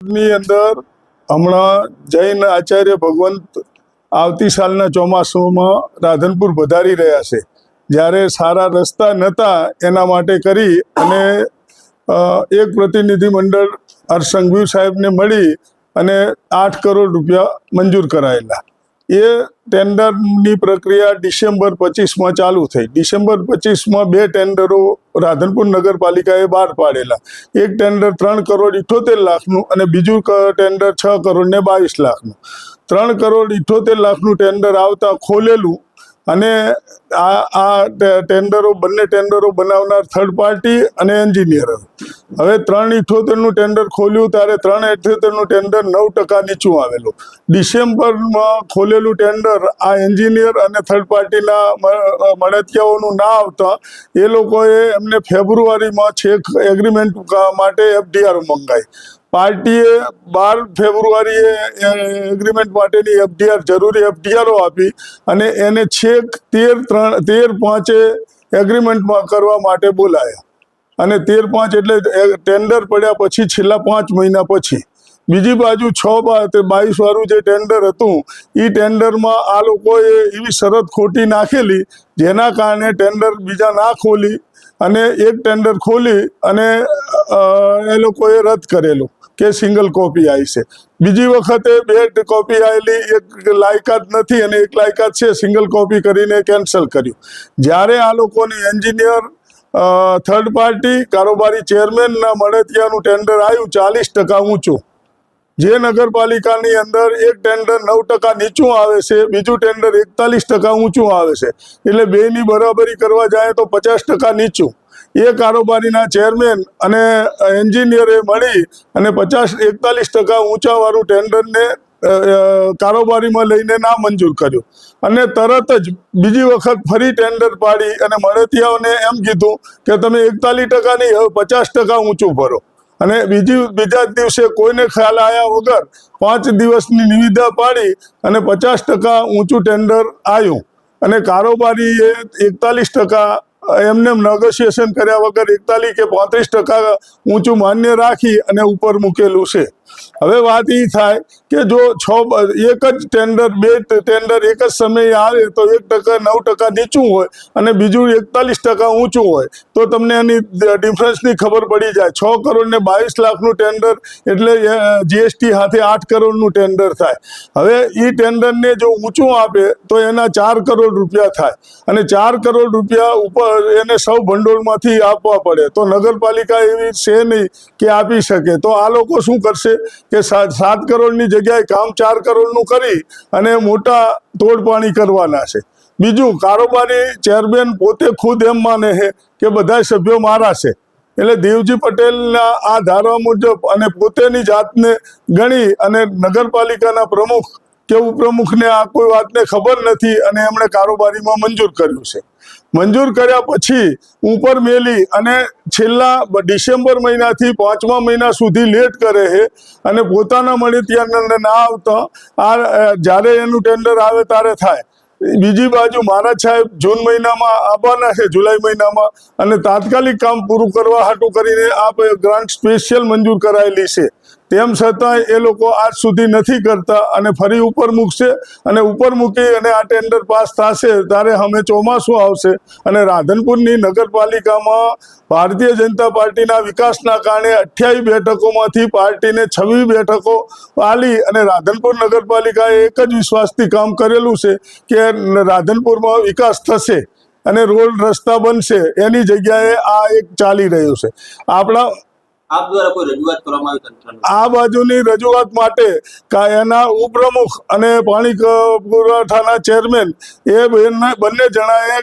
ની અંદર હમણાં જૈન આચાર્ય ભગવંત આવતી સાલના ચોમાસામાં રાધનપુર પધારી રહ્યા છે. જ્યારે સારા રસ્તા નહોતા એના માટે કરી અને એક પ્રતિનિધિ મંડળ હર્ષ સંઘવી સાહેબને મળી અને 8 કરોડ રૂપિયા મંજૂર કરાયેલા. એ ટેન્ડરની પ્રક્રિયા ડિસેમ્બર 25માં ચાલુ થઈ. ડિસેમ્બર 25માં 2 ટેન્ડરો રાધનપુર નગરપાલિકાએ બહાર પાડેલા. એક ટેન્ડર 3 કરોડ 78 લાખનું અને બીજું ટેન્ડર 6 કરોડ ને 22 લાખનું. 3 કરોડ 78 લાખનું ટેન્ડર આવતા ખોલેલું અને બંને ટેન્ડરો બનાવનાર થર્ડ પાર્ટી અને એન્જિનિયર. હવે 378નું ટેન્ડર ખોલ્યું ત્યારે 378નું ટેન્ડર 9% નીચું આવેલું. ડિસેમ્બરમાં ખોલેલું ટેન્ડર આ એન્જિનિયર અને થર્ડ પાર્ટીના મળતિયાઓનું ના આવતા એ લોકોએ એમને ફેબ્રુઆરીમાં છેક એગ્રીમેન્ટ માટે FDR મંગાવી. પાર્ટીએ 12 ફેબ્રુઆરીએ એગ્રીમેન્ટ માટેની જરૂરી FDRઓ આપી અને એને છેક 13/5 એગ્રીમેન્ટમાં કરવા માટે બોલાયા. અને 13/5 એટલે ટેન્ડર પડ્યા પછી છેલ્લા 5 મહિના પછી. બીજી બાજુ 6/22 વાળું જે ટેન્ડર હતું એ ટેન્ડરમાં આ લોકોએ એવી શરત ખોટી નાખેલી જેના કારણે ટેન્ડર બીજા ના ખોલી અને એક ટેન્ડર ખોલી અને એ લોકોએ રદ કરેલું કે સિંગલ કોપી આવી છે. બીજી વખતે 2 કોપી આવેલી, એક લાયકાત નથી અને એક લાયકાત છે, સિંગલ કોપી કરીને કેન્સલ કર્યું. જ્યારે આ લોકોની એન્જિનિયર થર્ડ પાર્ટી કારોબારી ચેરમેનના મળતિયાનું ટેન્ડર આવ્યું 40% ઊંચું. જે નગરપાલિકાની અંદર એક ટેન્ડર 9% નીચું આવે છે, બીજું ટેન્ડર 41% ઊંચું આવે છે, એટલે બેની બરાબરી કરવા જાય તો 50% નીચું. એ કારોબારીના ચેરમેન અને એન્જિનિયરે મળી અને 41% ઊંચાવાળું ટેન્ડરને કારોબારીમાં લઈને ના મંજૂર કર્યું અને તરત જ બીજી વખત ફરી ટેન્ડર પાડી અને મળતિયાઓને એમ કીધું કે તમે 41% નહીં, હવે 50% ઊંચું ભરો. અને બીજા દિવસે કોઈને ખ્યાલ આવ્યા વગર 5 દિવસની નિવિદા પાડી અને 50% ઊંચું ટેન્ડર આવ્યું અને કારોબારીએ 41% એમને નેગોશિએશન કર્યા વગર 41 કે 35% ઊંચું માન્ય રાખી અને ઉપર મૂકેલું છે. હવે વાત એ થાય કે જો એક જ ટેન્ડર 2 ટેન્ડર એક જ સમયે આવે તો 9% નીચું હોય અને બીજું 41% ઊંચું હોય તો તમને એની ડિફરન્સની ખબર પડી જાય. 6 કરોડ ને 22 લાખનું ટેન્ડર એટલે GST સાથે 8 કરોડનું ટેન્ડર થાય. હવે એ ટેન્ડરને જો ઊંચું આપે તો એના 4 કરોડ રૂપિયા થાય અને 4 કરોડ રૂપિયા ઉપર એને સૌ ભંડોળમાંથી આપવા પડે. તો નગરપાલિકા એવી છે નહીં કે આપી શકે. તો આ લોકો શું કરશે કે 7 કરોડની જગ્યાએ કામ 4 કરોડનું કરી અને મોટા તોડપાણી કરવાના છે. બીજું, કારોબારી ચેરમેન પોતે ખુદ એમ માને છે કે બધા સભ્યો મારા છે, એટલે દેવજી પટેલના આ ધારા મુજબ અને પોતેની જાતને ગણી અને નગરપાલિકાના પ્રમુખ કે ઉપપ્રમુખને આ કોઈ વાતને ખબર નથી અને એમણે કારોબારીમાં મંજૂર કર્યું છે. મંજૂર કર્યા પછી ઉપર મેલી અને છેલ્લા ડિસેમ્બર મહિનાથી 5મા મહિના સુધી લેટ કરે છે અને પોતાના મળતિયાને ના આવતા જ્યારે એનું ટેન્ડર આવે ત્યારે થાય. બીજી બાજુ મહારાજ સાહેબ જૂન મહિનામાં આવવાના છે, જુલાઈ મહિનામાં, અને તાત્કાલિક કામ પૂરું કરવા હાટું કરીને આ ગ્રાન્ટ સ્પેશિયલ મંજૂર કરાયેલી છે. તેમ છતાં એ લોકો આજ સુધી નથી કરતા અને ફરી ઉપર મૂકશે અને ઉપર મૂકી અને આ ટેન્ડર પાસ થશે ત્યારે અમે ચોમાસું આવશે અને રાધનપુરની નગરપાલિકામાં ભારતીય જનતા પાર્ટીના વિકાસના કારણે 28 બેઠકોમાંથી પાર્ટીને 26 બેઠકો આલી અને રાધનપુર નગરપાલિકાએ એક જ વિશ્વાસથી કામ કરેલું છે કે રાધનપુરમાં વિકાસ થશે અને રોડ રસ્તા બનશે. એની જગ્યાએ આ એક ચાલી રહ્યું છે. આપ દ્વારા કોઈ રજૂઆત કરવામાં આવી? આ બાજુની રજૂઆત માટે એના ઉપપ્રમુખ અને પાણી પુરવઠાના ચેરમેન એ બંને જણાએ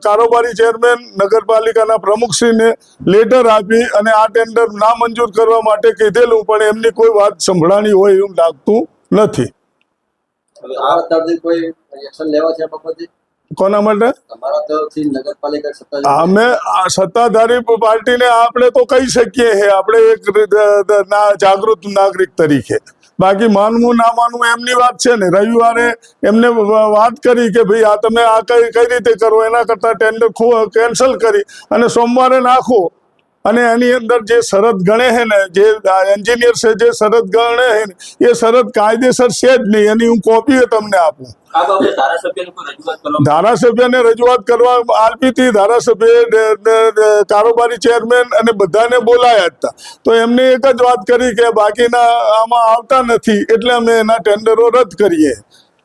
કારોબારી ચેરમેન નગરપાલિકાના પ્રમુખશ્રીને લેટર આપી અને આ ટેન્ડર ના મંજૂર કરવા માટે કીધેલું, પણ એમની કોઈ વાત સંભળાણી હોય એવું લાગતું નથી. કોના માટે? અમે સત્તાધારી પાર્ટીને આપણે તો કહી શકીએ છે, આપણે એક જાગૃત નાગરિક તરીકે. બાકી માનવું ના માનવું એમની વાત છે ને. રવિવારે એમને વાત કરી કે ભાઈ આ તમે આ કઈ રીતે કરો, એના કરતા ટેન્ડર કેન્સલ કરી અને સોમવારે નાખો અને એની અંદર જે શરત ગણે છે ને, જે એન્જિનિયર છે જે શરત ગણે છે ને, એ શરત કાયદેસર છે જ નહીં. એની હું કોપી તમને આપું. આ બાબતે ધારાસભ્યને કોઈ રજૂઆત કરવામાં ધારાસભ્યને રજૂઆત કરવા આપી હતી. ધારાસભ્ય કારોબારી ચેરમેન અને બધાને બોલાયા હતા. તો એમને એક જ વાત કરી કે બાકીના આમાં આવતા નથી, એટલે અમે એના ટેન્ડરો રદ કરીએ.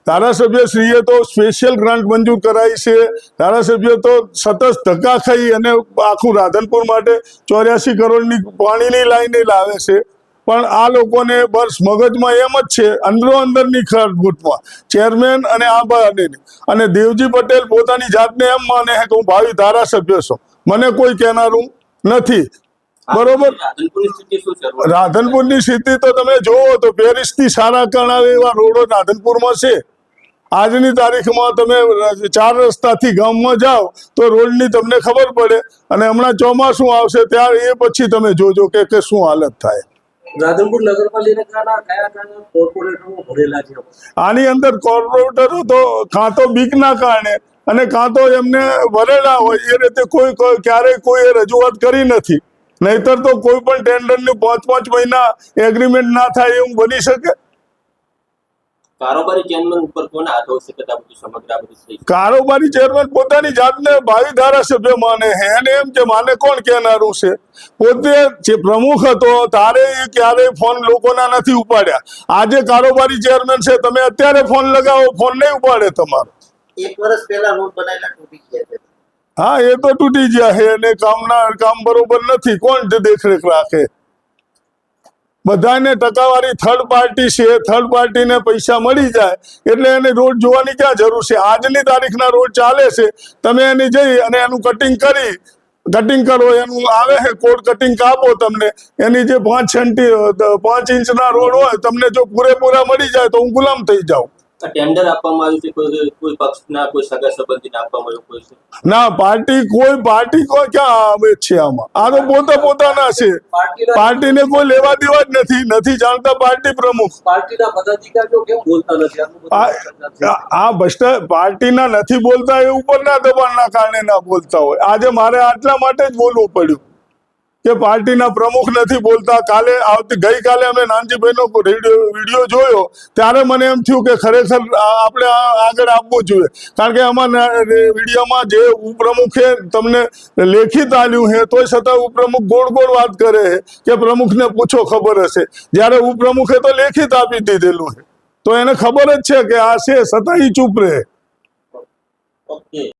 ધારાસભ્યશ્રીએ તો સ્પેશિયલ ગ્રાન્ટ મંજૂર કરાવી છે. ધારાસભ્ય તો સતત ધક્કા ખાઈ અને આખું રાધનપુર માટે 84 કરોડની પાણીની લાઈને લાવે છે. પણ આ લોકોને બસ મગજમાં એમ જ છે, અંદરો અંદરની ખરભૂતમાં ચેરમેન અને આ બને. અને દેવજી પટેલ પોતાની જાતને એમ માને છે કે હું ભાવિ ધારાસભ્ય છું, મને કોઈ કહેનારું નથી. બરોબર. રાધનપુરની સ્થિતિ શું છે? રાધનપુરની સ્થિતિ તો તમે જોવો તો પેરિસથી સારા કણાવે એવા રોડો રાધનપુરમાં છે. આજની તારીખમાં તમે 4 રસ્તાથી ગામમાં જાઓ તો રોડની તમને ખબર પડે. અને હમણાં ચોમાસું આવશે ત્યારે એ પછી તમે જોજો કે શું હાલત થાય. રાધનપુર નગરપાલિકાના કયા કયા કોર્પોરેટરો ભરેલા છે? આની અંદર કોર્પોરેટરો તો કાં તો બીકના કારણે અને કાં તો એમને ભરેલા હોય એ રીતે ક્યારેય કોઈ રજૂઆત કરી નથી. નહીતર તો કોઈ પણ ટેન્ડરનું 5 મહિના એગ્રીમેન્ટ ના થાય એવું બની શકે. કારોબારી ચેરમેન ઉપર કોને હાથ હોઈ શકે? આ બધું સમગ્ર આ બધું થઈ કારોબારી ચેરમેન પોતાની જાતને ભાવિ ધારાસભ્ય માને છે. એને એમ કે માને કોણ કહેનારું છે. પોતે જે પ્રમુખ હતો તારે એ ક્યારેય ફોન લોકોના નથી ઉપાડ્યા. આજે કારોબારી ચેરમેન છે, તમે અત્યારે ફોન લગાવો, ફોન નહીં ઉપાડે તમારો. 1 વર્ષ પહેલા રોડ બનાવેલા તૂટી ગયા છે. હા, એ તો તૂટી ગયા છે અને કામ બરોબર નથી. કોણ દેખરેખ રાખે? બધાને ટકાવારી થર્ડ પાર્ટી છે. થર્ડ પાર્ટીને પૈસા મળી જાય એટલે એને રોડ જોવાની ક્યાં જરૂર છે? આજની તારીખના રોડ ચાલે છે, તમે એની જઈ અને એનું કટિંગ કરો. એનું આવે છે કોડ કટિંગ કાપો. તમને એની જે 5 ઇંચના રોડ હોય તમને જો પૂરેપૂરા મળી જાય તો હું ગુલામ થઈ જાઉં. આ ટેન્ડર આપવામાં આવ્યું છે કોઈ પક્ષના કોઈ સગા સંબંધીને આપવામાં આવ્યું કોઈ છે? ના, પાર્ટી કોઈ ક્યાં આવે છે આમાં? આ તો પોતાના છે. પાર્ટીને કોઈ લેવા દેવા જ નથી જાણતા. પાર્ટી પ્રમુખ પાર્ટીના પદાધિકારીઓ કેમ બોલતા નથી? પાર્ટીના નથી બોલતા એ ઉપરના દબાણના કારણે ના બોલતા હોય. આજે મારે આટલા માટે જ બોલવું પડ્યું કે પાર્ટીના પ્રમુખ નથી બોલતા. ગઈકાલે અમે નાનજીભાઈનો વિડીયો જોયો ત્યારે મને એમ થયું કે ખરેખર આપણે આગળ આપવું જોઈએ. કારણ કે આમાં વિડીયોમાં જે ઉપપ્રમુખે તમને લેખિત આલ્યું છે તોય છતાં ઉપપ્રમુખ ગોળ વાત કરે છે કે પ્રમુખને પૂછો, ખબર હશે. જ્યારે ઉપપ્રમુખે તો લેખિત આપી દીધેલું છે તો એને ખબર જ છે કે આ છે, છતાં ચૂપ રહે. ઓકે.